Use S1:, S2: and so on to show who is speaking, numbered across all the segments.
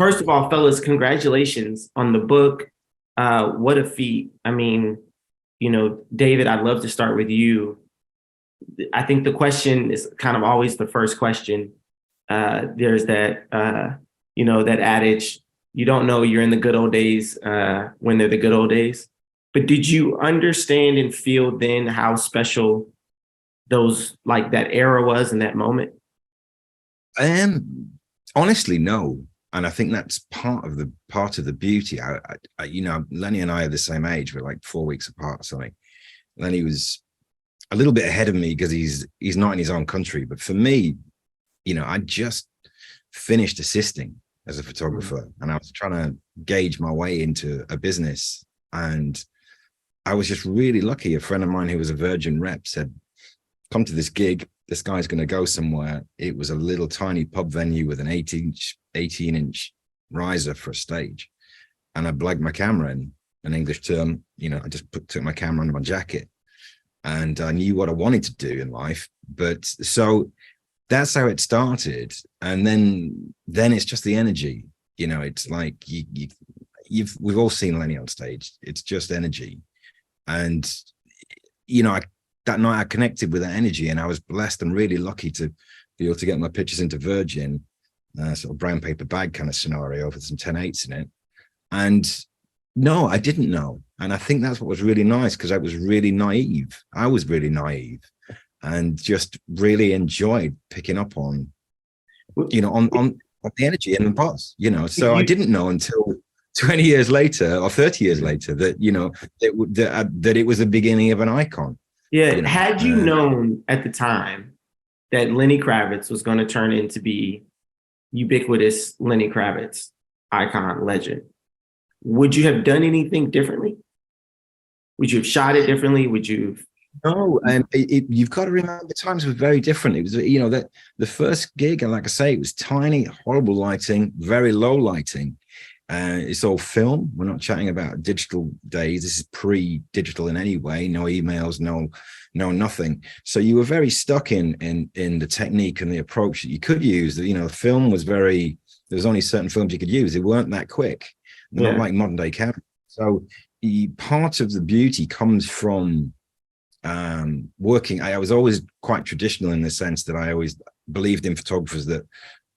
S1: First of all, fellas, congratulations on the book. What a feat. I mean, David, I'd love to start with you. I think the question is kind of always the first question. There's that adage, you don't know you're in the good old days when they're the good old days. But did you understand and feel then how special that era was in that moment?
S2: Honestly, no. And I think that's part of the beauty. Lenny and I are the same age. We're like 4 weeks apart or something. Lenny was a little bit ahead of me because he's not in his own country. But for me, I just finished assisting as a photographer, and I was trying to gauge my way into a business. And I was just really lucky. A friend of mine who was a Virgin rep said, come to this gig. This guy's going to go somewhere. It was a little tiny pub venue with an 18-inch riser for a stage. And I blagged my camera in an English term. I just took my camera under my jacket, and I knew what I wanted to do in life. But so that's how it started. And then it's just the energy. It's like we've all seen Lenny on stage. It's just energy. And, that night I connected with that energy, and I was blessed and really lucky to be able to get my pictures into Virgin, sort of brown paper bag kind of scenario with some 10/8s in it. And no, I didn't know. And I think that's what was really nice, because I was really naive. I was really naive and just really enjoyed picking up on, on the energy and the buzz, So I didn't know until 20 years later or 30 years later that, that it was the beginning of an icon.
S1: Yeah. Had you known at the time that Lenny Kravitz was going to turn into be ubiquitous Lenny Kravitz, icon, legend, would you have done anything differently? Would you have shot it differently? Would you?
S2: No, and you've got to remember times were very different. It was, that the first gig, and like I say, it was tiny, horrible lighting, very low lighting. It's all film. We're not chatting about digital days. This is pre-digital in any way. No emails, no nothing. So you were very stuck in the technique and the approach that you could use. Film was there was only certain films you could use. They weren't that quick. They're not like modern day cameras. So part of the beauty comes from working. I was always quite traditional in the sense that I always believed in photographers that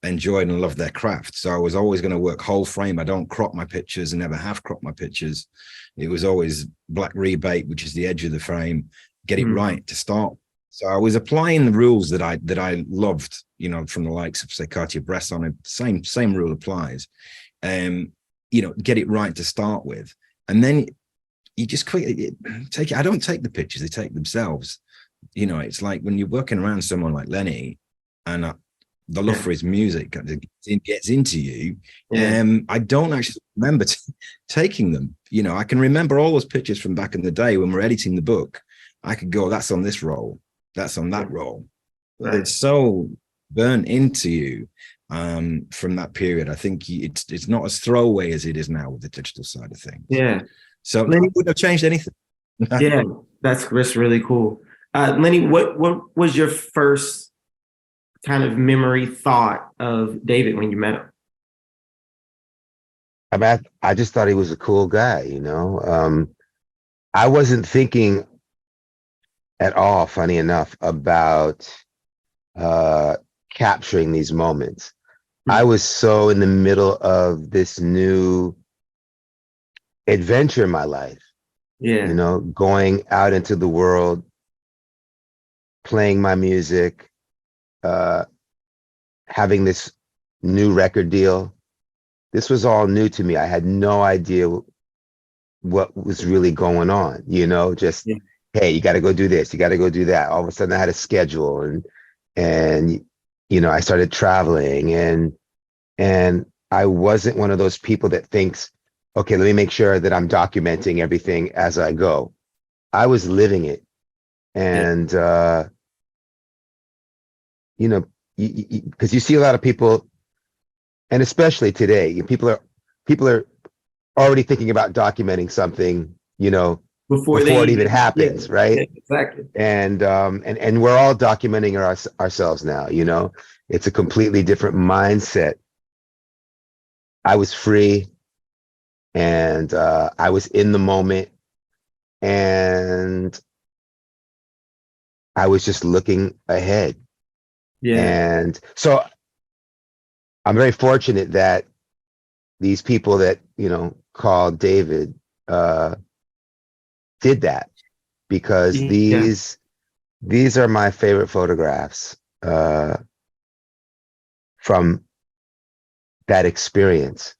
S2: enjoyed and loved their craft. So I was always going to work whole frame. I don't crop my pictures and never have cropped my pictures. It was always black rebate, which is the edge of the frame, get it right to start. So I was applying the rules that I loved, from the likes of, say, Cartier-Bresson. Same rule applies. Get it right to start with. And then you just quickly take it. I don't take the pictures, they take themselves. It's like when you're working around someone like Lenny, and the love for his music gets into you. I don't actually remember taking them. I can remember all those pictures from back in the day when we're editing the book. I could go, that's on this roll, that's on that roll. Right. It's so burnt into you from that period. I think it's not as throwaway as it is now with the digital side of things.
S1: Yeah.
S2: So Lenny wouldn't have changed anything.
S1: Yeah, that's really cool. Lenny, what was your first kind of memory thought of David when you met him?
S3: I just thought he was a cool guy, I wasn't thinking at all, funny enough, about capturing these moments. I was so in the middle of this new adventure in my life. Yeah. Going out into the world, playing my music, having this new record deal. This was all new to me. I had no idea what was really going on, hey, you got to go do this, you got to go do that. All of a sudden I had a schedule, and I started traveling, and I wasn't one of those people that thinks, okay, let me make sure that I'm documenting everything as I go. I was living it. And because you see a lot of people, and especially today, people are already thinking about documenting something, before it even happens, right?
S1: Yeah, exactly.
S3: And we're all documenting ourselves now. It's a completely different mindset I was free, and I was in the moment, and I was just looking ahead.
S1: Yeah.
S3: And so I'm very fortunate that these people that, called David, did that, because
S1: Yeah.
S3: these are my favorite photographs from that experience.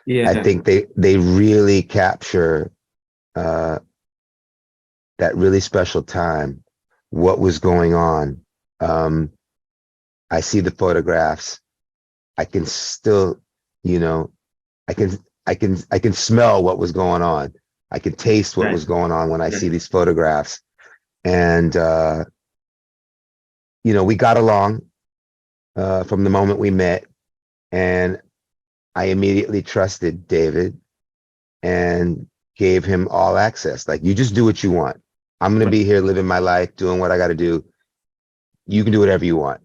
S1: Yeah.
S3: I think they really capture that really special time, what was going on. I see the photographs. I can still, I can smell what was going on. I can taste what was going on when I see these photographs. And we got along from the moment we met, and I immediately trusted David and gave him all access. Like, you just do what you want. I'm going to be here living my life, doing what I got to do. You can do whatever you want.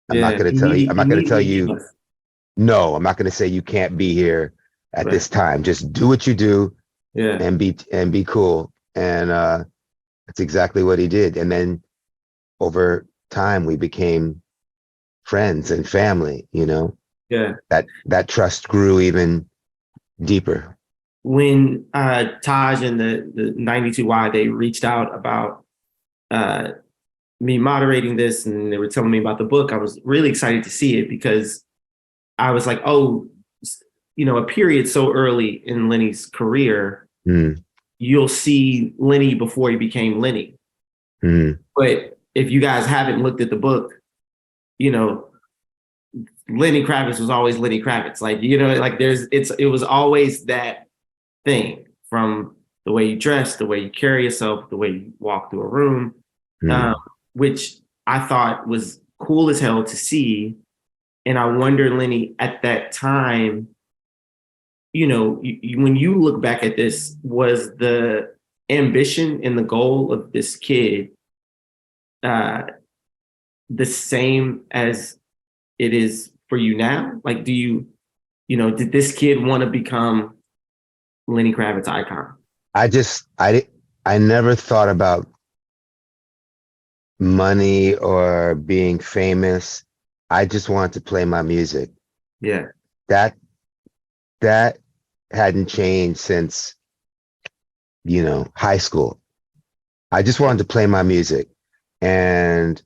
S3: I'm not going to tell you. I'm not going to tell you. No, I'm not going to say you can't be here at this time. Just do what you do, and be cool. And that's exactly what he did. And then over time, we became friends and family.
S1: Yeah.
S3: That trust grew even deeper.
S1: When Taj and the 92Y, they reached out about me moderating this, and they were telling me about the book, I was really excited to see it, because I was like, oh, a period so early in Lenny's career, you'll see Lenny before he became Lenny. But if you guys haven't looked at the book, Lenny Kravitz was always Lenny Kravitz. Like, it was always that thing, from the way you dress, the way you carry yourself, the way you walk through a room, which I thought was cool as hell to see. And I wonder, Lenny, at that time, when you look back at this, was the ambition and the goal of this kid the same as it is for you now? Like, did this kid want to become Lenny Kravitz icon?
S3: I never thought about money or being famous. I just wanted to play my music.
S1: Yeah.
S3: That hadn't changed since, high school. I just wanted to play my music. And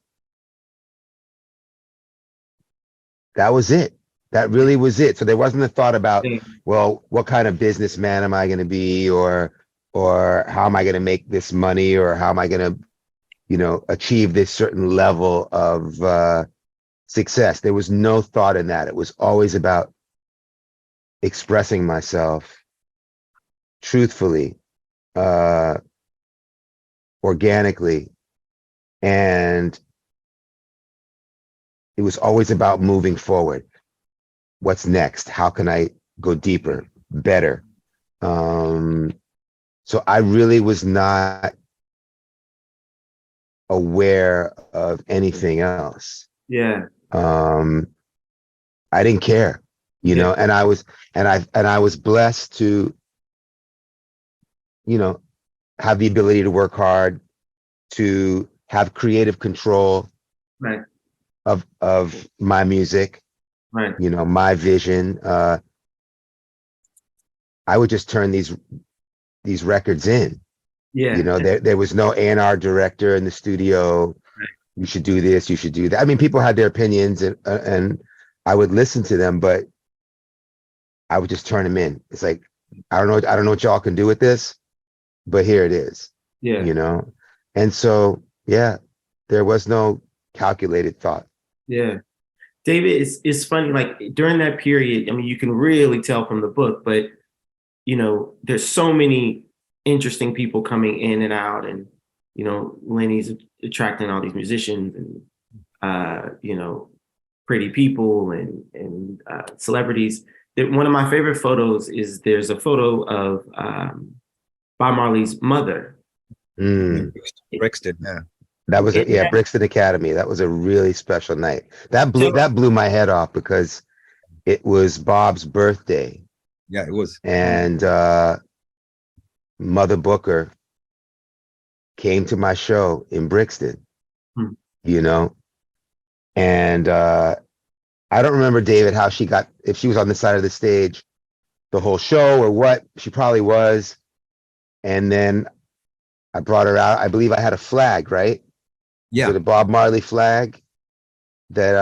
S3: that was it. That really was it. So there wasn't a thought about, well, what kind of businessman am I going to be, or how am I going to make this money, or how am I going to, achieve this certain level of success. There was no thought in that. It was always about expressing myself truthfully, organically, and it was always about moving forward. What's next? How can I go deeper, better? So I really was not aware of anything else.
S1: Yeah.
S3: I didn't care, and I was blessed to, have the ability to work hard, to have creative control of my music, my vision. I would just turn these records in. There was no A&R director in the studio. You should do this, you should do that. I mean, people had their opinions, and I would listen to them, but I would just turn them in. It's like, I don't know what y'all can do with this, but here it is. And so, there was no calculated thought.
S1: Yeah. David, it's funny, like, during that period, I mean, you can really tell from the book, but there's so many interesting people coming in and out, and Lenny's attracting all these musicians and pretty people and celebrities. One of my favorite photos is, there's a photo of Bob Marley's mother.
S2: Brixton, yeah.
S3: That was Brixton Academy. That was a really special night. That blew my head off, because it was Bob's birthday,
S2: Yeah, it was.
S3: and Mother Booker came to my show in Brixton,
S1: Hmm.
S3: you know, and I don't remember, David, how she got, if she was on the side of the stage the whole show or what. She probably was. And then I brought her out. I believe I had a flag, right?
S2: Yeah.
S3: With a Bob Marley flag that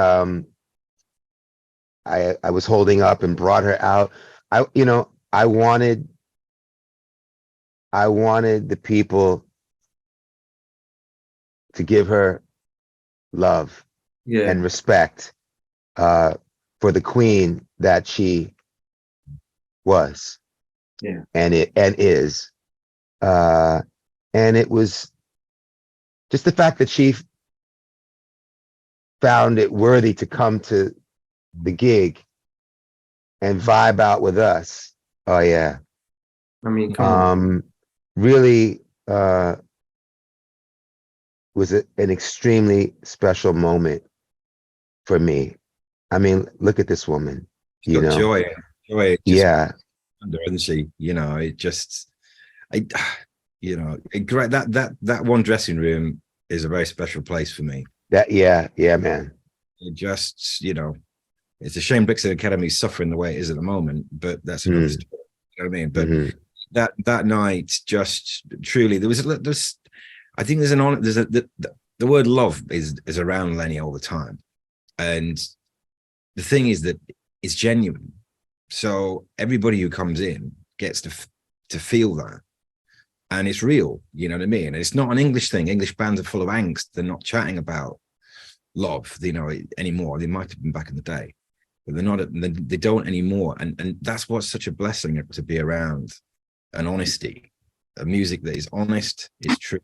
S3: I was holding up and brought her out. I wanted the people to give her love
S1: Yeah.
S3: and respect for the queen that she was.
S1: Yeah.
S3: And is. And it was just the fact that she found it worthy to come to the gig and vibe out with us. Oh yeah.
S1: I mean, come on.
S3: Really was an extremely special moment for me. I mean, look at this woman.
S2: She's got joy. Joy. Just
S3: Yeah.
S2: under, isn't she? You know, it just, that one dressing room is a very special place for me.
S3: Yeah, man.
S2: It just, it's a shame Brixton Academy is suffering the way it is at the moment, but that's another story. You know what I mean? But that night, just truly, there's I think the word love is around Lenny all the time, and the thing is that it's genuine. So everybody who comes in gets to feel that, and it's real. You know what I mean? And it's not an English thing. English bands are full of angst. They're not chatting about love, anymore. They might have been back in the day, but they're not. They don't anymore. And that's what's such a blessing to be around. An honesty, a music that is honest, is true,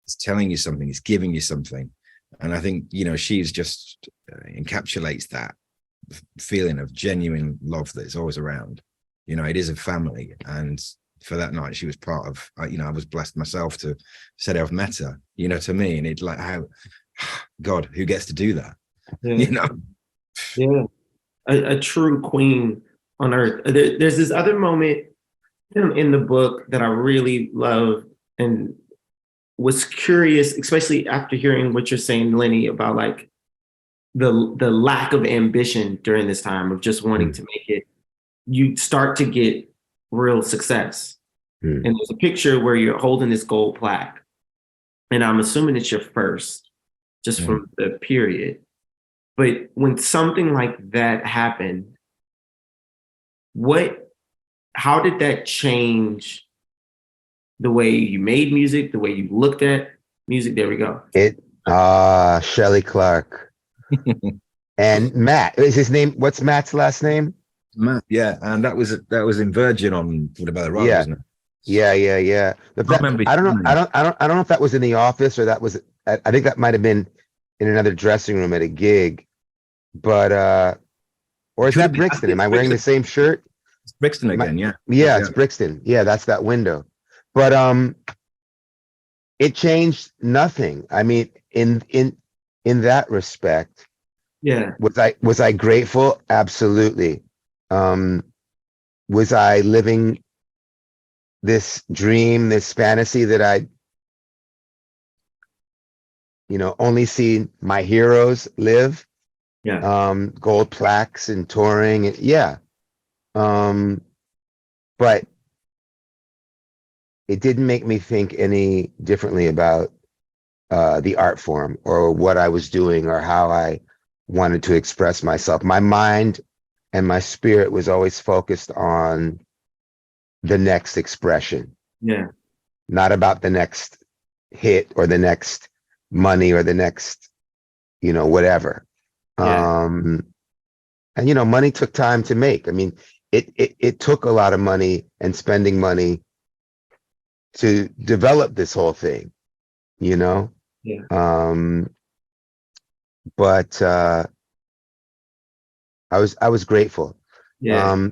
S2: it's telling you something, it's giving you something. And I think, she's just encapsulates that feeling of genuine love that is always around. It is a family. And for that night, she was part of, I was blessed myself to say I've met her, to me. And it's like, how, God, who gets to do that?
S1: Yeah. Yeah. A true queen on earth. There's this other moment in the book that I really love and was curious, especially after hearing what you're saying, Lenny, about like the lack of ambition during this time of just wanting to make it. You start to get real success. And there's a picture where you're holding this gold plaque. And I'm assuming it's your first, just from the period. But when something like that happened, how did that change the way you made music, the way you looked at music? There we go.
S3: Shelley Clark. And Matt, is his name, what's Matt's last name?
S2: Matt, yeah. And that was in Virgin on What About the Rock, wasn't it?
S3: Yeah. But I don't know if that was in the office or that was, I think that might have been in another dressing room at a gig. But or is that Brixton? Am I wearing the same shirt?
S2: It's Brixton again, yeah.
S3: Yeah, it's Brixton. Yeah, that's that window. But it changed nothing. I mean, in that respect,
S1: yeah.
S3: Was I grateful? Absolutely. Was I living this dream, this fantasy that I only seen my heroes live?
S1: Yeah.
S3: Gold plaques and touring. Yeah. But it didn't make me think any differently about the art form or what I was doing or how I wanted to express myself. My mind and my spirit was always focused on the next expression.
S1: Yeah.
S3: Not about the next hit or the next money or the next, whatever.
S1: Yeah.
S3: And money took time to make. I mean, it took a lot of money and spending money to develop this whole thing,
S1: Yeah.
S3: But I was grateful.
S1: Yeah.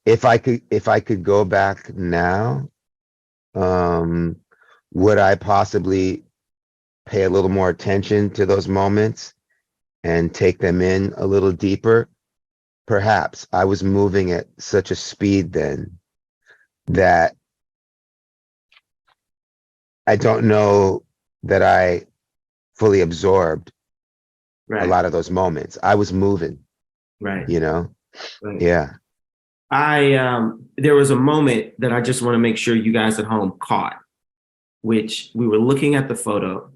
S3: If I could go back now, would I possibly pay a little more attention to those moments and take them in a little deeper? perhaps I was moving at such a speed then that I don't know that I fully absorbed a lot of those moments. I was moving,
S1: Right.
S3: you know?
S1: Right.
S3: Yeah.
S1: There was a moment that I just want to make sure you guys at home caught, which we were looking at the photo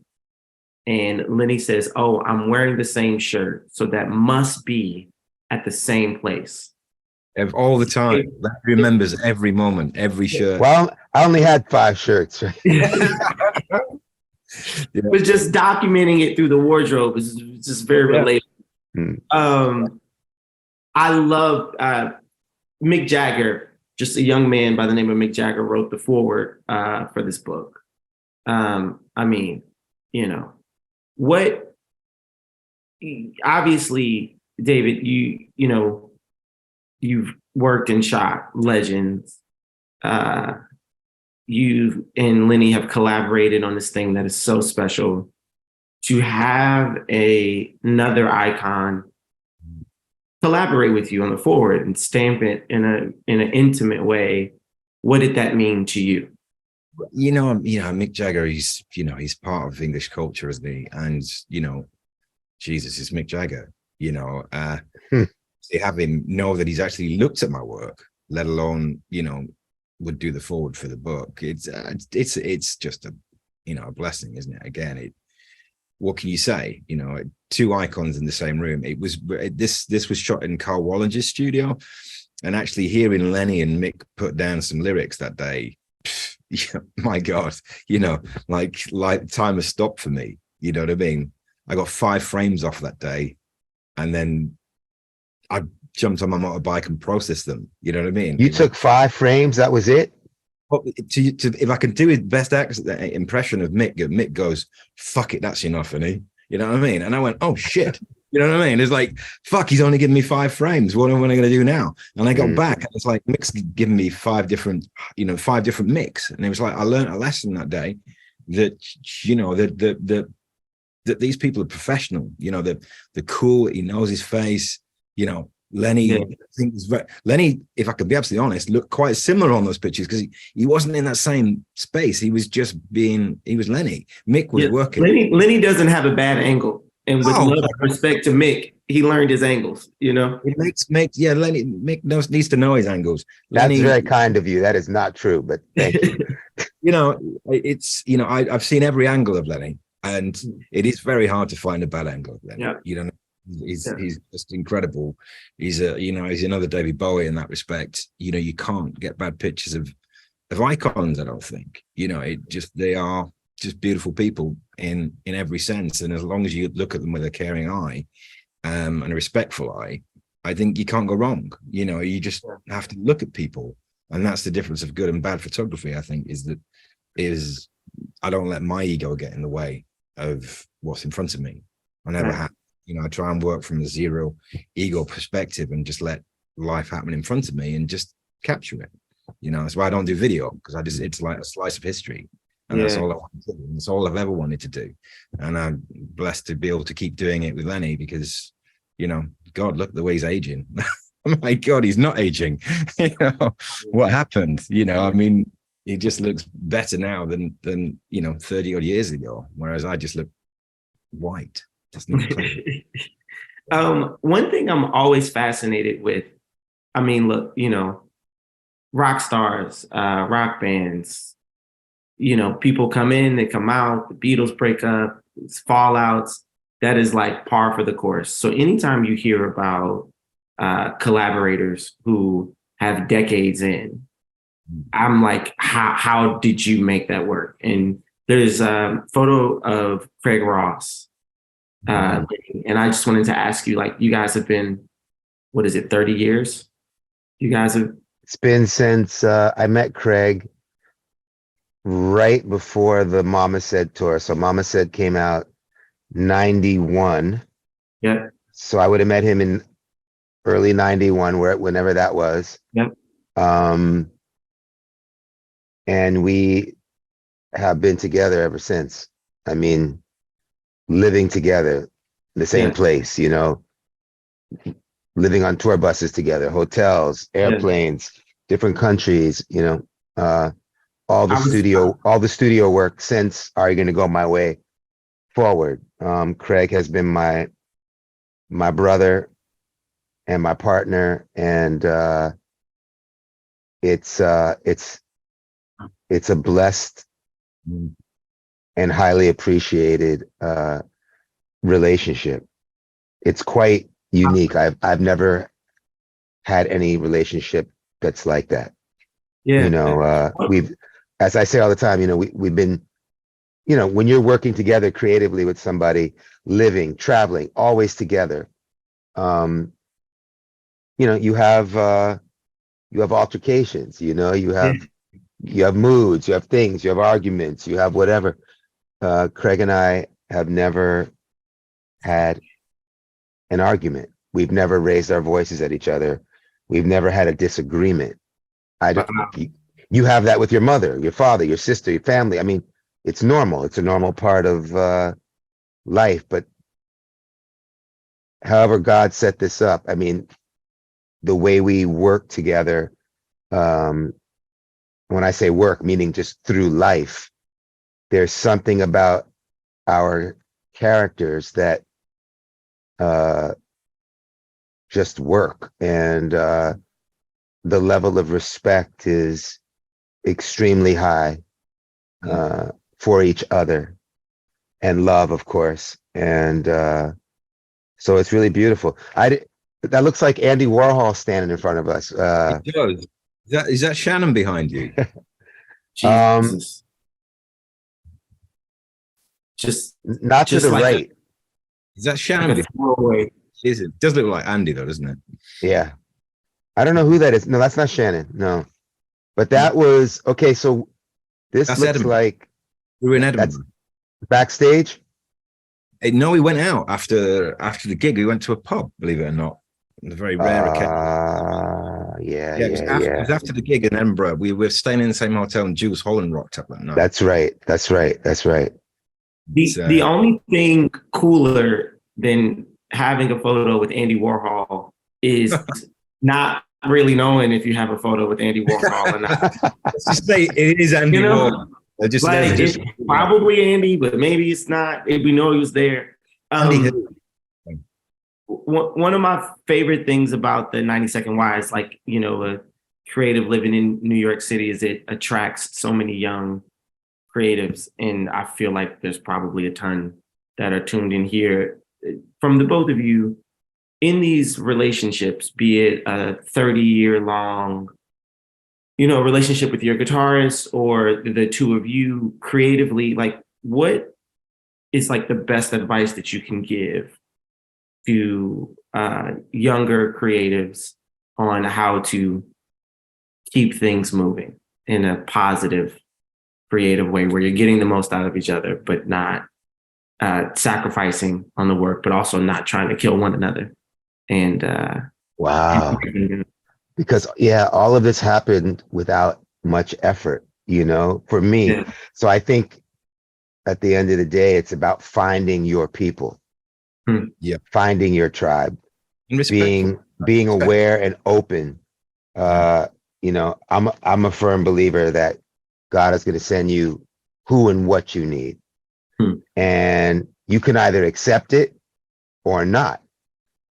S1: and Lenny says, "Oh, I'm wearing the same shirt. So that must be at the same place."
S2: All the time. That remembers every moment, every shirt.
S3: Well, I only had 5 shirts. Right?
S1: Was just documenting it through the wardrobe. It's just very relatable. I love Mick Jagger, just a young man by the name of Mick Jagger, wrote the foreword for this book. I mean, you know, what, obviously, David, you know, you've worked and shot legends. You and Lenny have collaborated on this thing that is so special. To have another icon collaborate with you on the forward and stamp it in an intimate way, what did that mean to you?
S2: You know, Mick Jagger, he's part of English culture, isn't he? And, you know, Jesus, it's Mick Jagger, you know, they have him know that he's actually looked at my work, let alone, you know, would do the forward for the book. It's just a, you know, a blessing, isn't it? Again, what can you say? You know, 2 icons in the same room. This was shot in Carl Wallinger's studio, and actually hearing Lenny and Mick put down some lyrics that day, yeah, my God, you know, like time has stopped for me. You know what I mean? I got 5 frames off that day, and then I jumped on my motorbike and processed them. You know what I mean?
S3: You took 5 frames, that was it?
S2: Well, if I could do his best impression of Mick, Mick goes, "Fuck it, that's enough," and you know what I mean? And I went, "Oh shit," you know what I mean? It's like, fuck, he's only giving me 5 frames. What am I going to do now? And I got back, and it's like Mick's giving me 5 different Micks, and it was like I learned a lesson that day that, you know, that these people are professional. You know, the cool. He knows his face. You know. Lenny, I think Lenny, if I could be absolutely honest, looked quite similar on those pictures because he wasn't in that same space. He was just he was Lenny. Mick was working.
S1: Lenny doesn't have a bad angle. And with love and respect to Mick, he learned his angles, you know?
S2: It makes Lenny, Mick needs to know his angles.
S3: That's
S2: Lenny,
S3: very kind of you. That is not true, but thank you.
S2: You know, it's, you know, I've seen every angle of Lenny, and it is very hard to find a bad angle of Lenny. You know, he's just incredible. He's another David Bowie in that respect. You know, you can't get bad pictures of icons, I don't think. You know, they are just beautiful people in every sense. And as long as you look at them with a caring eye and a respectful eye, I think you can't go wrong. You know, you just have to look at people. And that's the difference of good and bad photography, I think, is I don't let my ego get in the way of what's in front of me. I never have. You know, I try and work from a zero ego perspective and just let life happen in front of me and just capture it. You know, that's why I don't do video, because it's like a slice of history. And that's all I want to do. And that's all I've ever wanted to do. And I'm blessed to be able to keep doing it with Lenny because, you know, God, look at the way he's aging. My God, he's not aging. You know, what happened? You know, I mean, he just looks better now than you know, 30 odd years ago, whereas I just look white.
S1: One thing I'm always fascinated with, I mean, look, you know, rock stars, rock bands, you know, people come in, they come out, the Beatles break up, it's fallouts, that is like par for the course. So anytime you hear about collaborators who have decades in, I'm like, how did you make that work? And there's a photo of Craig Ross. And I just wanted to ask you, like, you guys have been, what is it, 30 years? You guys have.
S3: It's been since I met Craig right before the Mama Said tour. So Mama Said came out 91.
S1: Yeah.
S3: So I would have met him in early 91, whenever that was.
S1: Yep.
S3: And we have been together ever since. I mean, living together in the same place, you know, living on tour buses together, hotels, airplanes, different countries, all the studio work since Are You Gonna Go My Way forward. Craig has been my brother and my partner, and it's a blessed and highly appreciated relationship. It's quite unique. I've never had any relationship that's like that.
S1: Yeah.
S3: We've, as I say all the time, we've been, when you're working together creatively with somebody, living, traveling, always together, you have altercations, you have moods, you have things, you have arguments, you have whatever. Craig and I have never had an argument. We've never raised our voices at each other. We've never had a disagreement. You have that with your mother, your father, your sister, your family. I mean, it's normal. It's a normal part of life. But however God set this up, I mean, the way we work together, when I say work, meaning just through life, there's something about our characters that just work, and the level of respect is extremely high for each other, and love, of course. And so it's really beautiful. That looks like Andy Warhol standing in front of us.
S2: It does. Is that Shannon behind you?
S1: Jesus.
S3: Not to the right.
S2: Is that Shannon? Is it? Does look like Andy though, doesn't it?
S3: Yeah. I don't know who that is. No, that's not Shannon. No. But that was okay. So this looks
S2: Edinburgh.
S3: Like
S2: we were in Edinburgh.
S3: Backstage?
S2: No, we went out after the gig. We went to a pub, believe it or not. A very rare occasion. It was after the gig in Edinburgh. We were staying in the same hotel, and Jules Holland rocked up that night.
S3: That's right.
S1: The only thing cooler than having a photo with Andy Warhol is not really knowing if you have a photo with Andy Warhol or not.
S2: Let's just say it is Andy Warhol.
S1: It's probably Andy, but maybe it's not. We know he was there. One of my favorite things about the 90 Second Why is a creative living in New York City is it attracts so many young creatives. And I feel like there's probably a ton that are tuned in here. From the both of you, in these relationships, be it a 30-year long, relationship with your guitarist or the two of you creatively, what is the best advice that you can give to younger creatives on how to keep things moving in a positive, creative way where you're getting the most out of each other, but not sacrificing on the work, but also not trying to kill one another? And
S3: wow. Because all of this happened without much effort, for me. Yeah. So I think at the end of the day, it's about finding your people, finding your tribe, being aware and open. I'm a firm believer that God is going to send you who and what you need, and you can either accept it or not.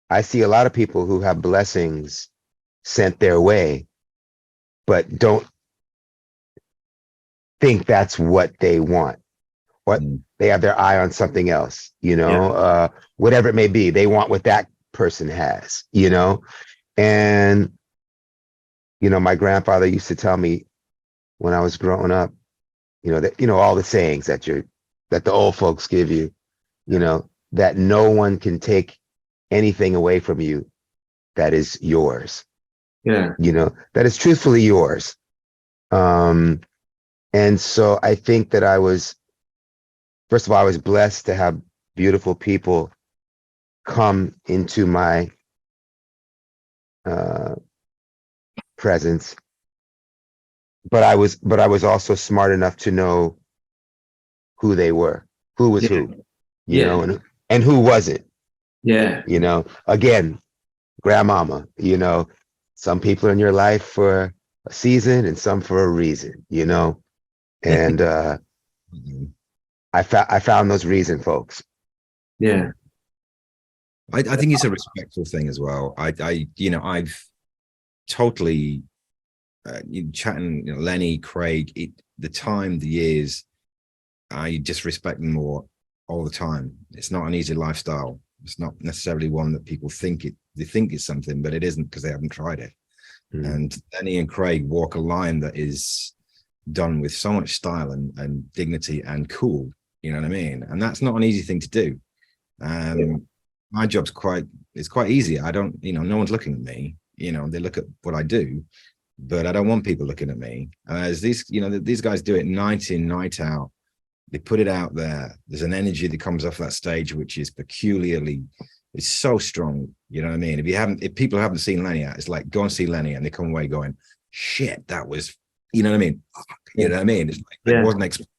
S3: I see a lot of people who have blessings sent their way, but don't think that's what they want, or they have their eye on something else, whatever it may be. They want what that person has, and, my grandfather used to tell me when I was growing up, that, all the sayings that the old folks give you, that no one can take anything away from you that is yours.
S1: Yeah.
S3: That is truthfully yours. And so I think that first of all, I was blessed to have beautiful people come into my presence. But I was also smart enough to know who they were, who was who, and who wasn't.
S1: Yeah.
S3: Again, grandmama, you know, some people are in your life for a season and some for a reason, you know, and I found those reason folks.
S1: Yeah.
S2: I think it's a respectful thing as well. You know, I've totally you chatting, you know, Lenny, Craig, the time, the years, I just respect them all the time. It's not an easy lifestyle. It's not necessarily one that people think they think it's something, but it isn't because they haven't tried it. And Lenny and Craig walk a line that is done with so much style and dignity and cool. You know what I mean? And that's not an easy thing to do. My job's quite easy. I don't, you know, no one's looking at me. You know, they look at what I do, but I don't want people looking at me. As these, you know, these guys do it night in, night out. They put it out there. There's an energy that comes off that stage, which is peculiarly, it's so strong. You know what I mean? If people haven't seen Lenny, it's like, go and see Lenny, and they come away going, shit, that was, you know what I mean? You know what I mean? It's like, it wasn't expected.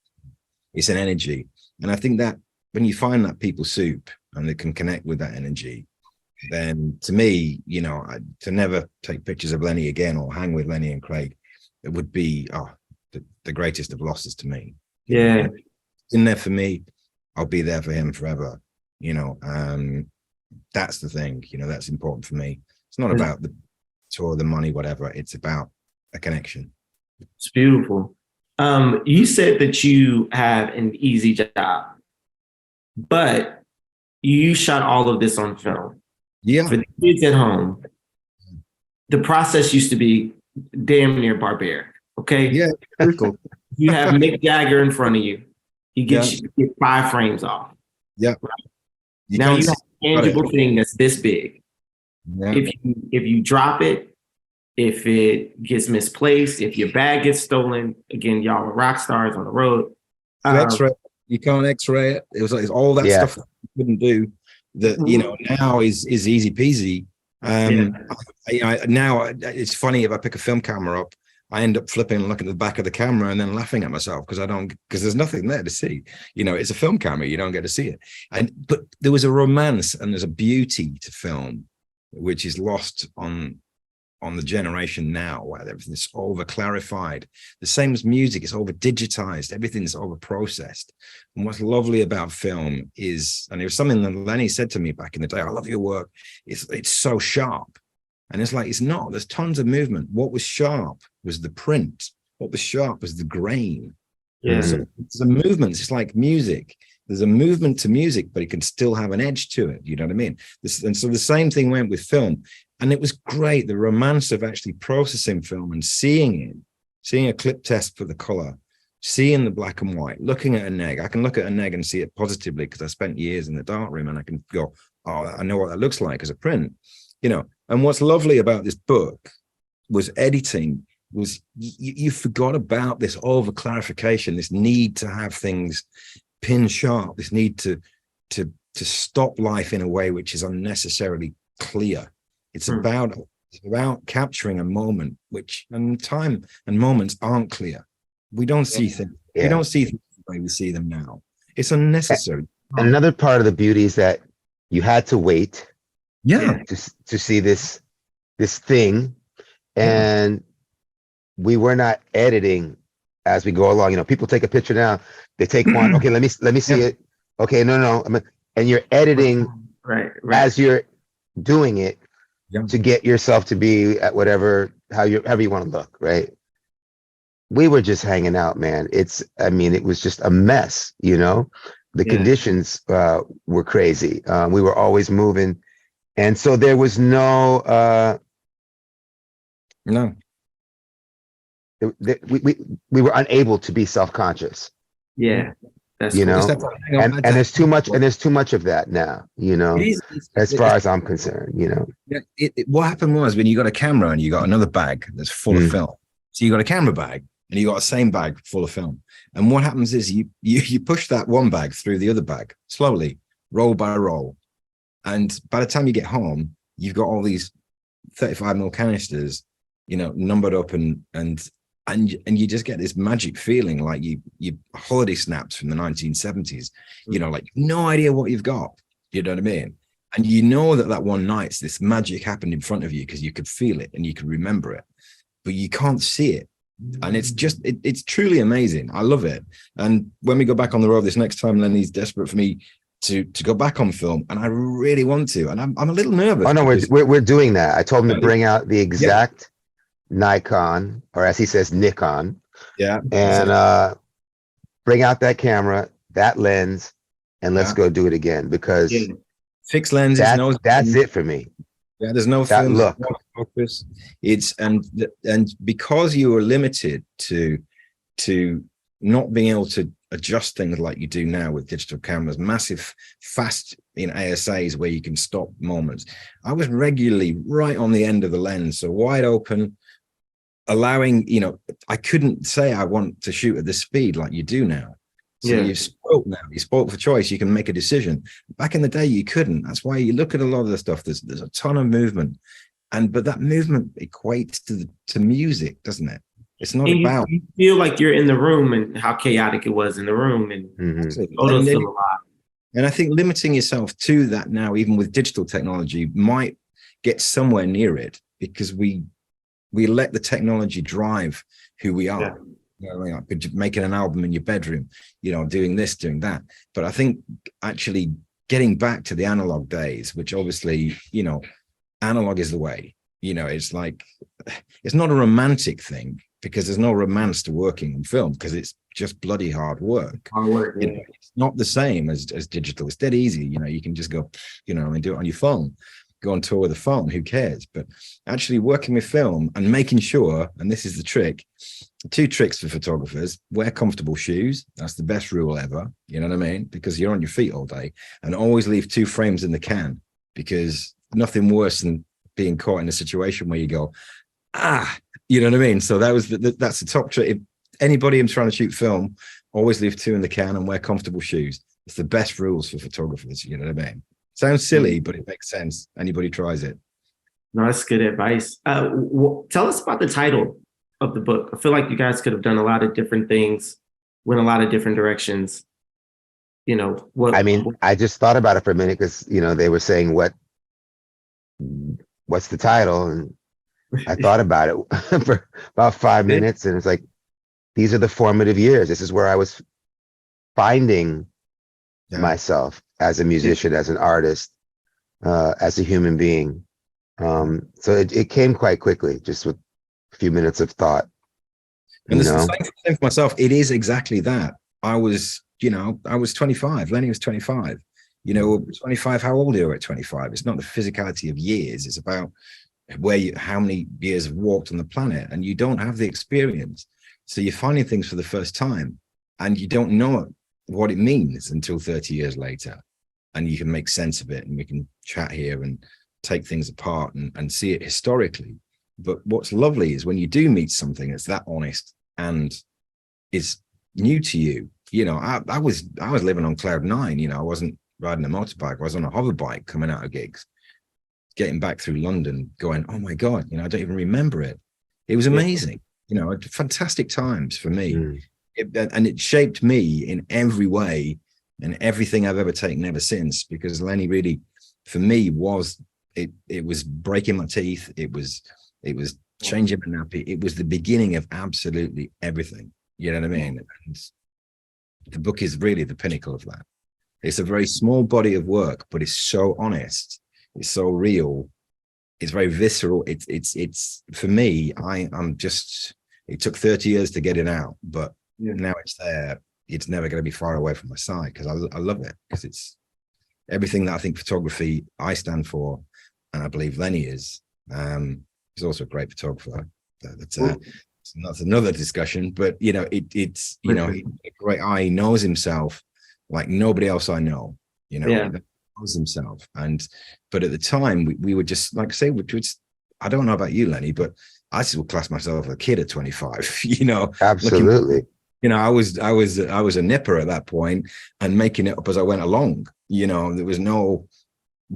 S2: It's an energy. And I think that when you find that people soup and they can connect with that energy, then to me, you know, to never take pictures of Lenny again or hang with Lenny and Craig, it would be the greatest of losses to me.
S1: Yeah.
S2: In there for me, I'll be there for him forever. You know, that's the thing, you know, that's important for me. It's not about the tour, the money, whatever. It's about a connection.
S1: It's beautiful. You said that you have an easy job, but you shot all of this on film.
S2: Yeah.
S1: For the kids at home, the process used to be damn near barbaric. Okay.
S2: Yeah. Very cool.
S1: You have Mick Jagger in front of you. He gets you get 5 frames off.
S2: Yeah.
S1: Right? Now you have a tangible thing that's this big.
S2: Yeah.
S1: If you drop it, if it gets misplaced, if your bag gets stolen, again, y'all are rock stars on the road.
S2: X-ray, you can't X-ray it. It was like all that stuff that you couldn't do. That you know now is easy peasy. Now it's funny if I pick a film camera up, I end up flipping and looking at the back of the camera and then laughing at myself because there's nothing there to see. You know, it's a film camera, you don't get to see it. But there was a romance and there's a beauty to film, which is lost on the generation now, where everything's over clarified. The same as music, it's over digitized, everything's over processed. And what's lovely about film is, and it was something that Lenny said to me back in the day, I love your work. It's so sharp. And it's like, it's not, there's tons of movement. What was sharp was the print. What was sharp was the grain.
S1: Yeah.
S2: So the movements, it's like music. There's a movement to music, but it can still have an edge to it. You know what I mean? And so the same thing went with film. And it was great, the romance of actually processing film and seeing a clip test for the color, seeing the black and white, looking at a neg. I can look at a neg and see it positively because I spent years in the darkroom and I can go, oh, I know what that looks like as a print, you know. And what's lovely about this book was editing, was you forgot about this over clarification, this need to have things pin sharp, this need to stop life in a way which is unnecessarily clear. It's about capturing a moment, and time and moments aren't clear. We don't see things. We don't see things the way we see them now. It's unnecessary.
S3: And another part of the beauty is that you had to wait.
S2: Yeah.
S3: To see this thing, and we were not editing as we go along. You know, people take a picture now. They take one. Okay, let me see it. Okay, no. And you're editing
S1: right
S3: as you're doing it. To get yourself to be at however you want to look, right? We were just hanging out, man. It was just a mess, you know. The conditions were crazy. We were always moving, and so there was no. We were unable to be self-conscious.
S1: Yeah. That's
S3: you know, and there's too much of that now, you know, as far as I'm concerned, you know.
S2: What happened was when you got a camera and you got another bag that's full of film. So you got a camera bag and you got the same bag full of film. And what happens is you push that one bag through the other bag slowly, roll by roll. And by the time you get home, you've got all these 35mm canisters, you know, numbered up and you just get this magic feeling like you holiday snaps from the 1970s, you know, like no idea what you've got. You know what I mean? And you know that one night this magic happened in front of you because you could feel it and you could remember it, but you can't see it. And it's just, it's truly amazing. I love it. And when we go back on the road this next time, Lenny's desperate for me to go back on film, and I really want to. And I'm a little nervous.
S3: Oh no, we're doing that. I told him to bring out the exact Nikon, or as he says, Nikon.
S2: Yeah.
S3: And bring out that camera, that lens, and let's go do it again, because
S2: fixed lenses.
S3: That's it for me.
S2: Yeah, there's no
S3: that
S2: film,
S3: look.
S2: no focus. It's and because you were limited to not being able to adjust things like you do now with digital cameras, massive fast in ASAs where you can stop moments. I was regularly right on the end of the lens, so wide open, allowing, I couldn't say I want to shoot at this speed like you do now. So you've spoke now. You spoke for choice. You can make a decision. Back in the day, you couldn't. That's why you look at a lot of the stuff. There's a ton of movement, but that movement equates to music, doesn't it? It's not about.
S1: You feel like you're in the room and how chaotic it was in the room, and photos feel alive.
S2: And I think limiting yourself to that now, even with digital technology, might get somewhere near it, because we let the technology drive who we are. Like making an album in your bedroom, doing this, doing that. But I think actually getting back to the analog days, which obviously, analog is the way. It's like, it's not a romantic thing, because there's no romance to working on film, because it's just bloody hard work. It's not the same as digital. It's dead easy. You can just go, and do it on your phone. Go on tour with a phone, who cares? But actually working with film and making sure, and this is the trick, 2 tricks for photographers: wear comfortable shoes. That's the best rule ever. You know what I mean? Because you're on your feet all day. And always leave 2 frames in the can, because nothing worse than being caught in a situation where you go, you know what I mean? So that's the top trick. If anybody is trying to shoot film, always leave 2 in the can and wear comfortable shoes. It's the best rules for photographers. You know what I mean? Sounds silly, but it makes sense. Anybody tries it.
S1: No, that's good advice. Tell us about the title of the book. I feel like you guys could have done a lot of different things, went a lot of different directions.
S3: I just thought about it for a minute, because they were saying what's the title, and I thought about it for about 5 minutes, and it's like, these are the formative years. This is where I was finding myself as a musician, as an artist, as a human being. So it came quite quickly, just with a few minutes of thought.
S2: And this is the same for myself. It is exactly that. I was 25. Lenny was 25. 25. How old are you at 25? It's not the physicality of years. It's about how many years have walked on the planet, and you don't have the experience. So you're finding things for the first time, and you don't know what it means until 30 years later. And you can make sense of it, and we can chat here and take things apart and see it historically. But what's lovely is when you do meet something that's that honest and is new to you. I was living on cloud 9. I wasn't riding a motorbike. I was on a hover bike coming out of gigs, getting back through London, going, oh my God, I don't even remember it. It was amazing. Fantastic times for me. And it shaped me in every way, and everything I've ever taken ever since, because Lenny really, for me, was it was breaking my teeth. It was changing my nappy. It was the beginning of absolutely everything. You know what I mean? And the book is really the pinnacle of that. It's a very small body of work, but it's so honest. It's so real. It's very visceral. It's for me, I'm just, it took 30 years to get it out, but now it's there. It's never going to be far away from my side, because I love it, because it's everything that I think photography I stand for, and I believe Lenny is. He's also a great photographer. That's another discussion, but it's he's a great eye. He knows himself like nobody else I know. He knows himself. But at the time, we were just, like I say, I don't know about you, Lenny, but I still class myself as a kid at 25.
S3: Absolutely.
S2: I was a nipper at that point, and making it up as I went along. There was no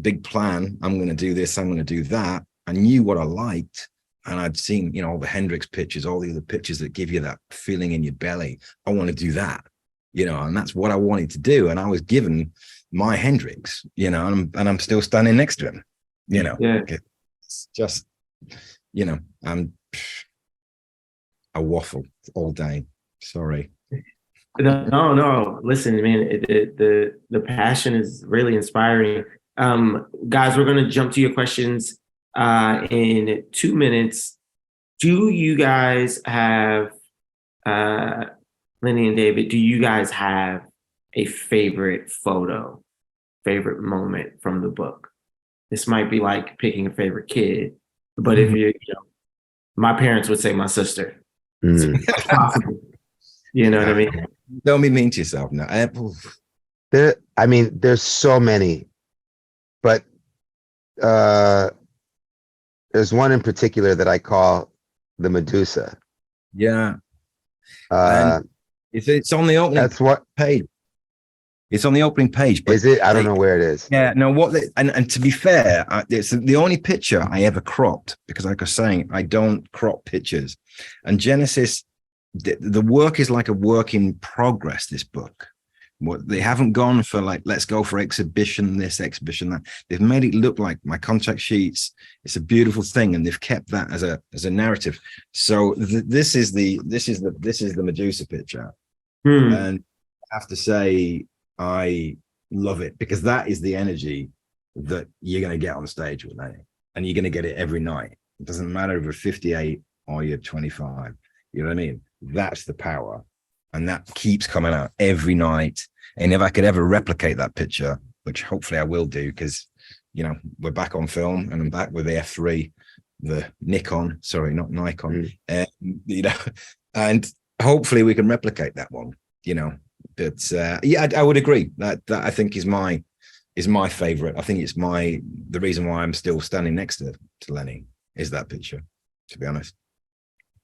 S2: big plan. I'm going to do this, I'm going to do that. I knew what I liked, and I'd seen, all the Hendrix pictures, all the other pictures that give you that feeling in your belly. I want to do that, and that's what I wanted to do. And I was given my Hendrix, you know, and I'm still standing next to him, you know.
S1: Yeah.
S2: It's just, you know, I'm a waffle all day. Sorry.
S1: No. Listen, man, the passion is really inspiring. Guys, we're gonna jump to your questions in 2 minutes. Do you guys have Lenny and David? Do you guys have a favorite photo, favorite moment from the book? This might be like picking a favorite kid, but if you know, my parents would say my sister. It's possible. You know what I mean?
S2: Don't be mean to yourself now.
S3: I mean, there's so many, but there's one in particular that I call the Medusa.
S2: Yeah. It's on the opening page. It's on the opening page. But
S3: is it? I don't know where it is.
S2: Yeah, no, and to be fair, it's the only picture I ever cropped, because like I was saying, I don't crop pictures. And Genesis, the work is like a work in progress, this book. They haven't gone for like, let's go for exhibition, this exhibition, that. They've made it look like my contact sheets. It's a beautiful thing, and they've kept that as a narrative. So this is the Medusa picture. And I have to say, I love it, because that is the energy that you're going to get on stage with Lenny, and you're going to get it every night. It doesn't matter if you're 58 or you're 25. You know what I mean? That's the power, and that keeps coming out every night. And if I could ever replicate that picture, which hopefully I will do, because, you know, we're back on film, and I'm back with the F3, the Nikon, sorry, not Nikon, you know, and hopefully we can replicate that one, you know. But yeah, I would agree that I think is my favorite. I think it's the reason why I'm still standing next to Lenny is that picture, to be honest.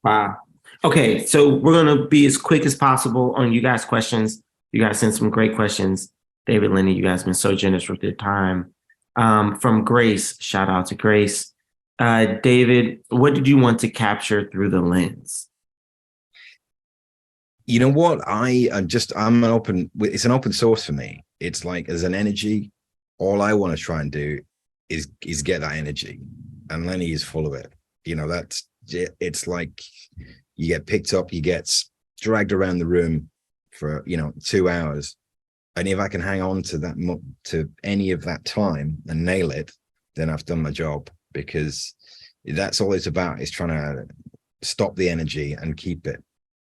S1: Wow. Okay, so we're gonna be as quick as possible on you guys' questions. You guys sent some great questions. David, Lenny, you guys have been so generous with your time. From Grace, shout out to Grace. David, what did you want to capture through the lens?
S2: You know what? it's an open source for me. It's like, as an energy, all I want to try and do is get that energy. And Lenny is full of it. You know, it's like you get picked up, you get dragged around the room for, you know, 2 hours. And if I can hang on to that, to any of that time and nail it, then I've done my job, because that's all it's about, is trying to stop the energy and keep it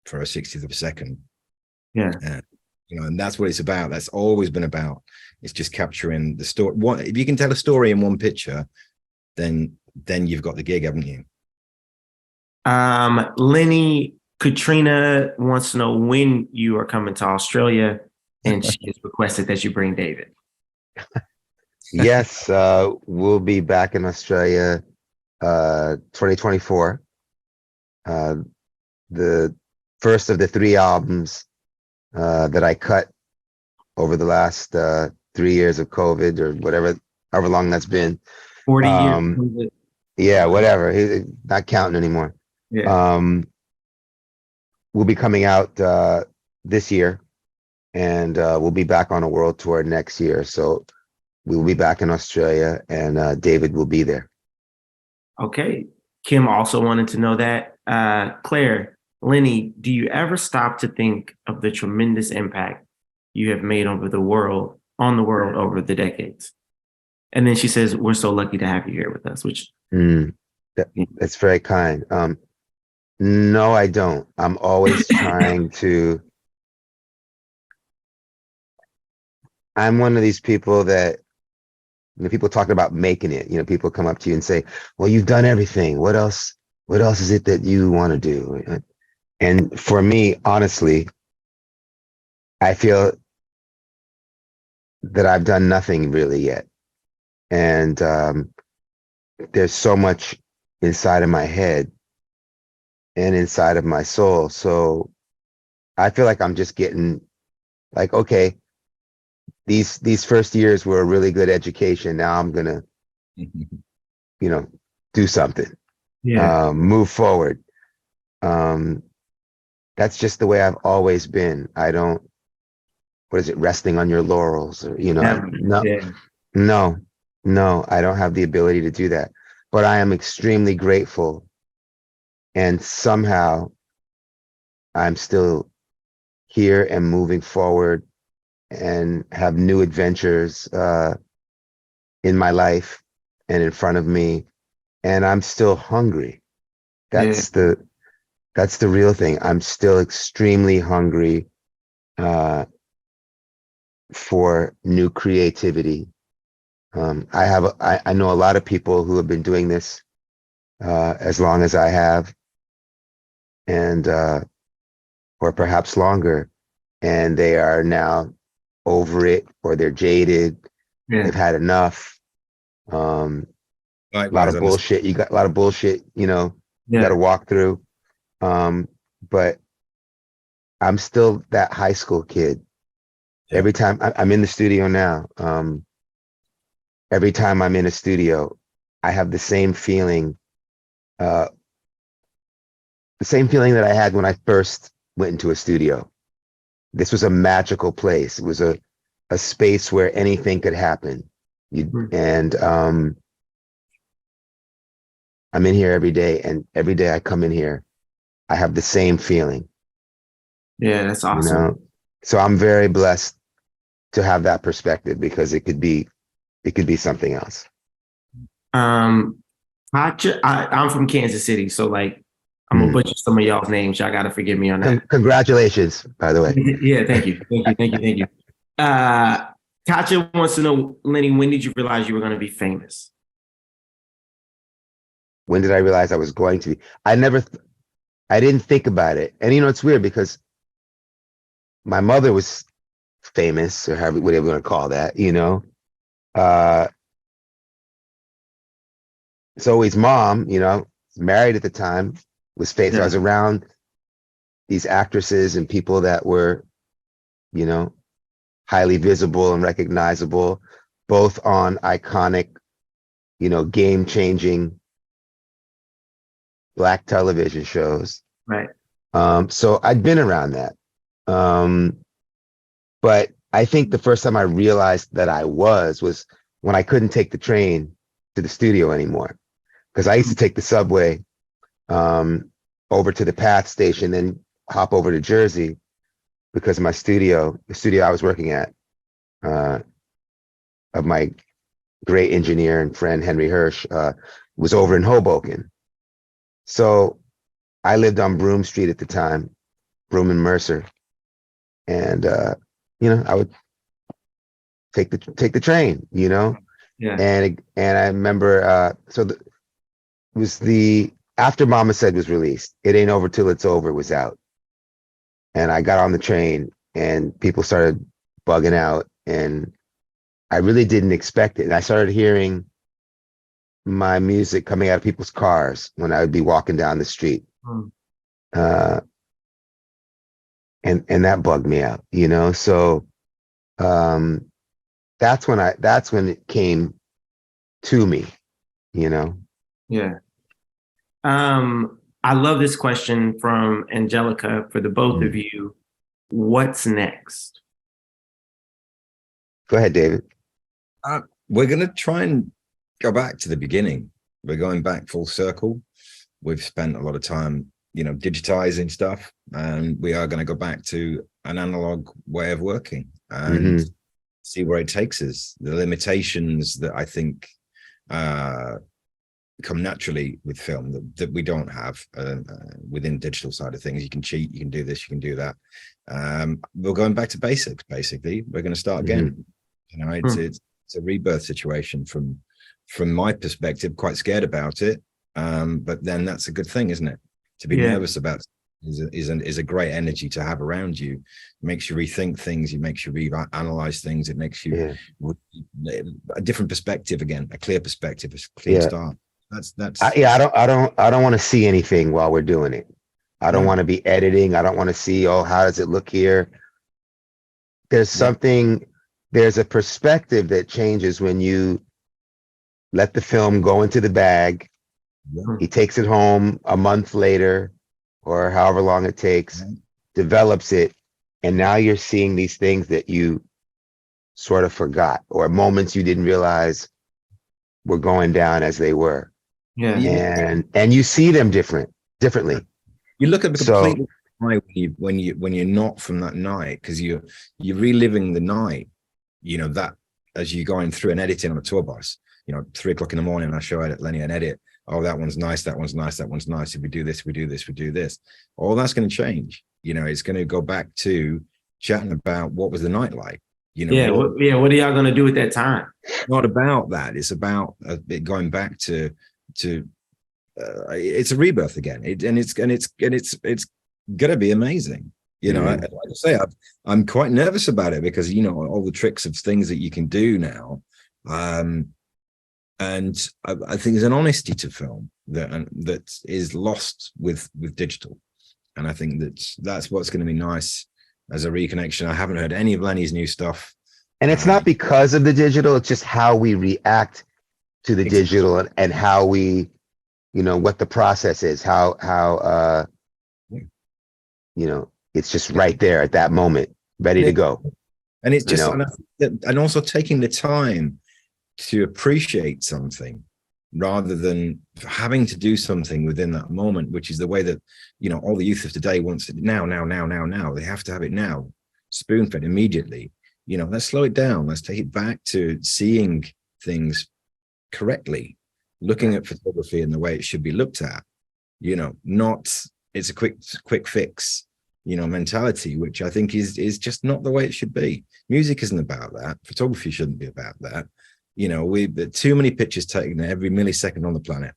S2: for a 60th of a second.
S1: Yeah.
S2: You know, and that's what it's about. That's always been about. It's just capturing the story. If you can tell a story in one picture, then you've got the gig, haven't you?
S1: Lenny, Katrina wants to know when you are coming to Australia, and she has requested that you bring David.
S3: Yes, we'll be back in Australia 2024. The first of the 3 albums that I cut over the last 3 years of COVID, or however long that's been.
S1: 40 years.
S3: Yeah, whatever. He's not counting anymore.
S1: Yeah.
S3: We'll be coming out this year, and we'll be back on a world tour next year. So we will be back in Australia, and David will be there.
S1: Okay. Kim also wanted to know that. Claire, Lenny, do you ever stop to think of the tremendous impact you have made on the world over the decades? And then she says, we're so lucky to have you here with us, which
S3: that's very kind. No, I don't. I'm always trying to. I'm one of these people that, you know, people talking about making it, you know, people come up to you and say, well, you've done everything. What else is it that you want to do? And for me, honestly, I feel that I've done nothing really yet. And there's so much inside of my head and inside of my soul. So I feel like I'm just getting, like, okay, these first years were a really good education. Now I'm gonna, you know, do something.
S1: yeah.
S3: Move forward. That's just the way I've always been. I don't what is it, resting on your laurels, or, you know,
S1: Yeah.
S3: no,
S1: Yeah.
S3: no, I don't have the ability to do that. But I am extremely grateful, and somehow I'm still here and moving forward and have new adventures in my life and in front of me, and I'm still hungry.
S1: Yeah.
S3: That's the real thing. I'm still extremely hungry for new creativity. I know a lot of people who have been doing this as long as I have, and or perhaps longer, and they are now over it, or they're jaded.
S1: Yeah.
S3: They've had enough. A lot
S2: Likewise,
S3: of bullshit. You got a lot of bullshit, you know, you got
S1: Yeah.
S3: to walk through. But I'm still that high school kid.
S2: Yeah.
S3: Every time I'm in the studio now, every time I'm in a studio, I have the same feeling that I had when I first went into a studio. This was a magical place. It was a space where anything could happen. And I'm in here every day, and every day I come in here, I have the same feeling.
S1: Yeah, that's awesome.
S3: You know, so I'm very blessed to have that perspective, because it could be something else.
S1: I'm from Kansas City, so like I'm gonna butcher some of y'all's names. Y'all gotta forgive me on that.
S3: Congratulations, by the way.
S1: Yeah, thank you. Katya wants to know, Lenny, when did you realize you were gonna be famous?
S3: When did I realize I was going to be? I didn't think about it. And you know, it's weird because my mother was famous, or however, whatever you want to call that, you know. Zoe's mom, you know, married at the time, was famous.
S1: Yeah.
S3: So I was around these actresses and people that were, you know, highly visible and recognizable, both on iconic, you know, game-changing Black television shows.
S1: Right.
S3: So I'd been around that. But I think the first time I realized that I was when I couldn't take the train to the studio anymore. Because I used to take the subway over to the Path station, then hop over to Jersey, because the studio I was working at, of my great engineer and friend Henry Hirsch, was over in Hoboken. So I lived on Broome Street at the time, Broome and Mercer, and you know, I would take the train, you know.
S1: Yeah.
S3: And I remember it was the after Mama Said was released. It Ain't Over Till It's Over was out, and I got on the train, and people started bugging out, and I really didn't expect it. And I started hearing my music coming out of people's cars when I would be walking down the street. And that bugged me out, you know. So that's when it came to me, you know.
S1: Yeah. I love this question from Angelica for the both of you. What's next?
S3: Go ahead, David.
S2: We're going to try and go back to the beginning. We're going back full circle. We've spent a lot of time, you know, digitizing stuff, and we are going to go back to an analog way of working and see where it takes us. The limitations that I think come naturally with film that we don't have within digital side of things. You can cheat, you can do this, you can do that. We're going back to basics. Basically, we're going to start again. You know, it's a rebirth situation from my perspective. Quite scared about it, but then that's a good thing, isn't it? To be nervous about is a great energy to have around you. It makes you rethink things. It makes you reanalyze things. It makes you a different perspective again, a clear perspective, a clean start.
S3: I don't want to see anything while we're doing it. I don't want to be editing. I don't want to see, oh, how does it look here? There's a perspective that changes when you let the film go into the bag. He takes it home a month later, or however long it takes, develops it, And now you're seeing these things that you sort of forgot, or moments you didn't realize were going down as they were.
S1: Yeah.
S3: And you see them differently.
S2: You look at the
S3: So-
S2: completely when you're not from that night, because you're reliving the night, you know, that as you're going through and editing on a tour bus, you know, 3 o'clock in the morning, I show Lenny an edit. Oh, that one's nice, that one's nice, that one's nice. If we do this, we do this, we do this. All that's going to change. You know, it's going to go back to chatting about what was the night like. You know,
S1: what are y'all going to do at that time?
S2: Not about that. It's about it going back to it's a rebirth again. It's gonna be amazing. You know, like I say, I'm quite nervous about it because, you know, all the tricks of things that you can do now. And I think there's an honesty to film that is lost with digital. And I think that's what's going to be nice as a reconnection. I haven't heard any of Lenny's new stuff.
S3: And it's not because of the digital, it's just how we react to the digital and how we, you know, what the process is, how you know, it's just right there at that moment, ready to go.
S2: And it's just,
S3: You know?
S2: and also taking the time to appreciate something rather than having to do something within that moment, which is the way that, you know, all the youth of today wants it now. They have to have it now, spoon-fed immediately. You know, let's slow it down. Let's take it back to seeing things correctly, looking at photography in the way it should be looked at, you know, not it's a quick fix, you know, mentality, which I think is just not the way it should be. Music isn't about that. Photography shouldn't be about that. You know, there too many pictures taken every millisecond on the planet,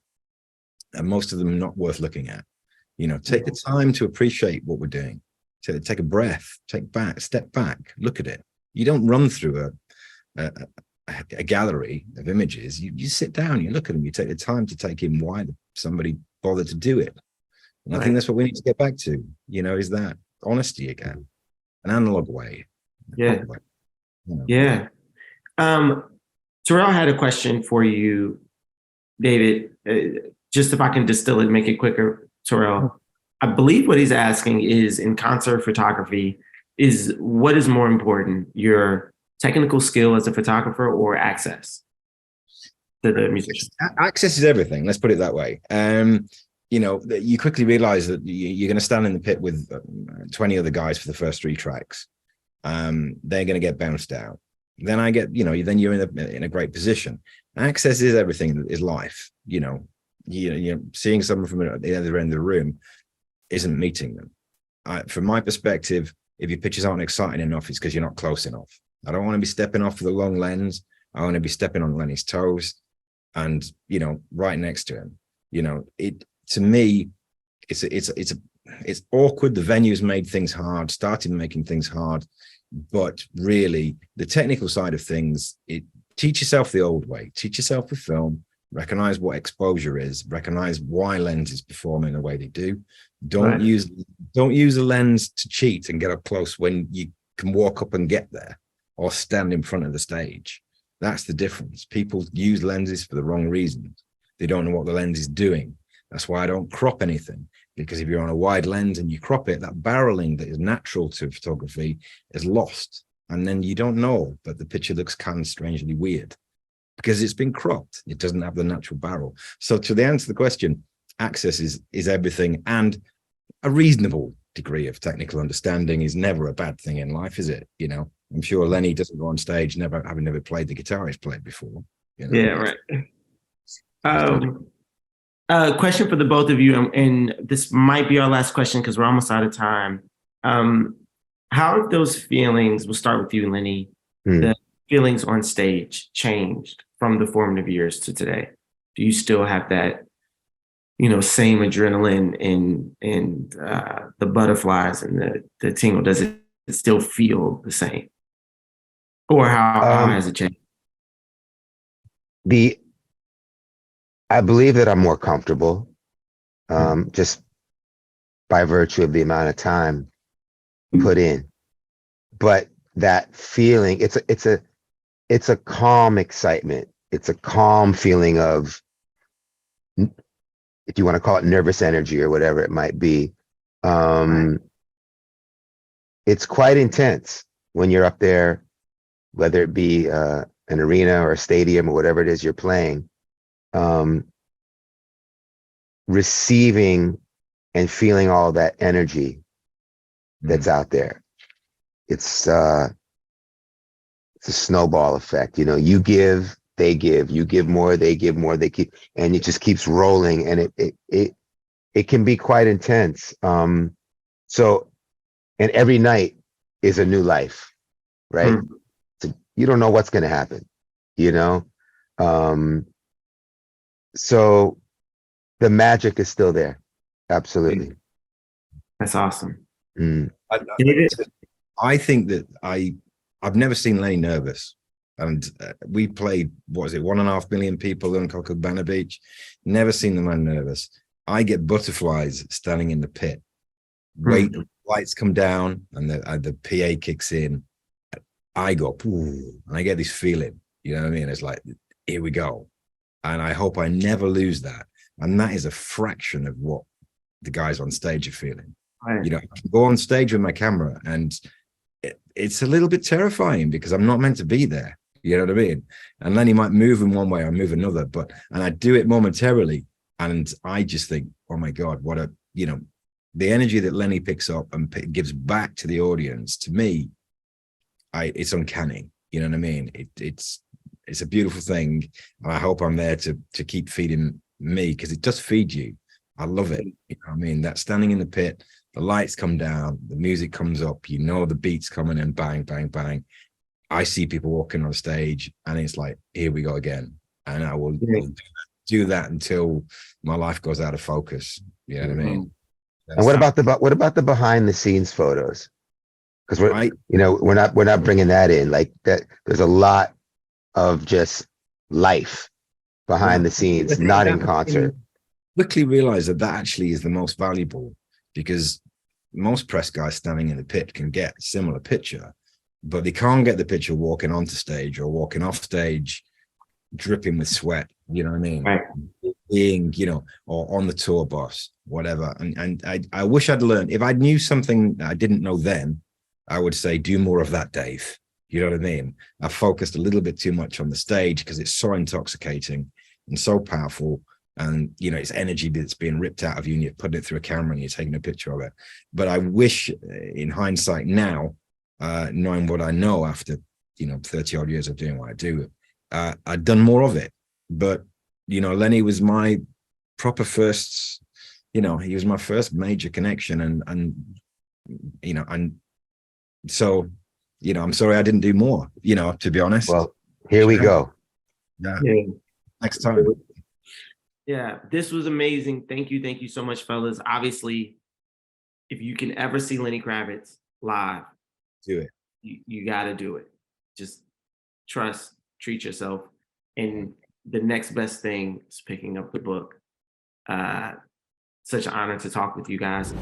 S2: and most of them are not worth looking at. You know, take the time to appreciate what we're doing. Take a breath, step back, look at it. You don't run through a gallery of images. You sit down, you look at them, you take the time to take in why somebody bothered to do it. And I think that's what we need to get back to, you know, is that honesty again, an analog way.
S1: Yeah.
S2: Way, you know.
S1: Yeah. Terrell had a question for you, David. Just if I can distill it, make it quicker, Terrell. I believe what he's asking is, in concert photography, is what is more important, your technical skill as a photographer or access to the musician?
S2: Access is everything. Let's put it that way. You know, you quickly realize that you're going to stand in the pit with 20 other guys for the first 3 tracks. They're going to get bounced out. Then then you're in a great position. Access is everything, is life. You know, you're seeing someone from the other end of the room isn't meeting them. From my perspective, if your pictures aren't exciting enough, it's because you're not close enough. I don't want to be stepping off with a long lens. I want to be stepping on Lenny's toes and, you know, right next to him. You know, to me, it's awkward. The venue's made things hard, started making things hard, but really the technical side of things, teach yourself the old way, teach yourself the film, recognize what exposure is, recognize why lenses perform in the way they do. Don't use a lens to cheat and get up close when you can walk up and get there or stand in front of the stage. That's the difference. People use lenses for the wrong reasons. They don't know what the lens is doing. That's why I don't crop anything, because if you're on a wide lens and you crop it, that barreling that is natural to photography is lost. And then you don't know, but the picture looks kind of strangely weird because it's been cropped. It doesn't have the natural barrel. So to the answer to the question, access is everything, and a reasonable degree of technical understanding is never a bad thing in life, is it? You know, I'm sure Lenny doesn't go on stage having never played the guitar he's played before. You know?
S1: Yeah, right. Question for the both of you, and this might be our last question because we're almost out of time. How have those feelings, we'll start with you, Lenny, the feelings on stage changed from the formative years to today? Do you still have that, you know, same adrenaline and the butterflies and the tingle? Does it still feel the same? Or how has it changed?
S3: I believe that I'm more comfortable, just by virtue of the amount of time put in. But that feeling, it's a calm excitement. It's a calm feeling of, if you want to call it nervous energy or whatever it might be. it's quite intense when you're up there, whether it be an arena or a stadium or whatever it is you're playing, receiving and feeling all that energy that's out there. It's a snowball effect. You know, you give, they give, you give more, they give more, they keep, and it just keeps rolling, and it can be quite intense. So, and every night is a new life, right? So you don't know what's going to happen, you know? So the magic is still there. Absolutely.
S1: That's awesome.
S2: David? I think that I've never seen Lenny nervous. And we played, what is it, 1.5 million people in Copacabana Beach. Never seen the man nervous. I get butterflies standing in the pit. Wait, lights come down and the PA kicks in. I go, ooh, and I get this feeling, you know what I mean? It's like, here we go. And I hope I never lose that. And that is a fraction of what the guys on stage are feeling. Right. You know, I can go on stage with my camera and it's a little bit terrifying because I'm not meant to be there. You know what I mean? And Lenny might move in one way or move another, and I do it momentarily. And I just think, oh my God, what a, you know, the energy that Lenny picks up and gives back to the audience, to me, it's uncanny. You know what I mean? It's a beautiful thing. And I hope I'm there to keep feeding me, because it does feed you. I love it. You know what I mean? That standing in the pit, the lights come down, the music comes up, you know, the beats coming and bang, bang, bang. I see people walking on stage and it's like, here we go again. And I will do that until my life goes out of focus. You know what I mean?
S3: And what about the behind the scenes photos? Because we're not bringing that in. Like that, there's a lot of just life behind the scenes, not in concert.
S2: Quickly realize that actually is the most valuable, because most press guys standing in the pit can get a similar picture, but they can't get the picture walking onto stage or walking off stage dripping with sweat, you know what I mean? Right. Being, you know, or on the tour bus, whatever. And I wish I'd learned. If I knew something that I didn't know then, I would say, do more of that, Dave. You know what I mean? I focused a little bit too much on the stage because it's so intoxicating and so powerful. And, you know, it's energy that's being ripped out of you and you're putting it through a camera and you're taking a picture of it. But I wish, in hindsight now, knowing what I know after, you know, 30 odd years of doing what I do, I'd done more of it. But, you know, Lenny was my proper first, you know, he was my first major connection. And you know, and so, you know, I'm sorry I didn't do more, you know, to be honest.
S3: Well, here we go.
S2: Yeah. Next time.
S1: Yeah, this was amazing. Thank you so much, fellas. Obviously, if you can ever see Lenny Kravitz live,
S2: do it.
S1: You got to do it. Just trust, treat yourself, and the next best thing is picking up the book. Such an honor to talk with you guys.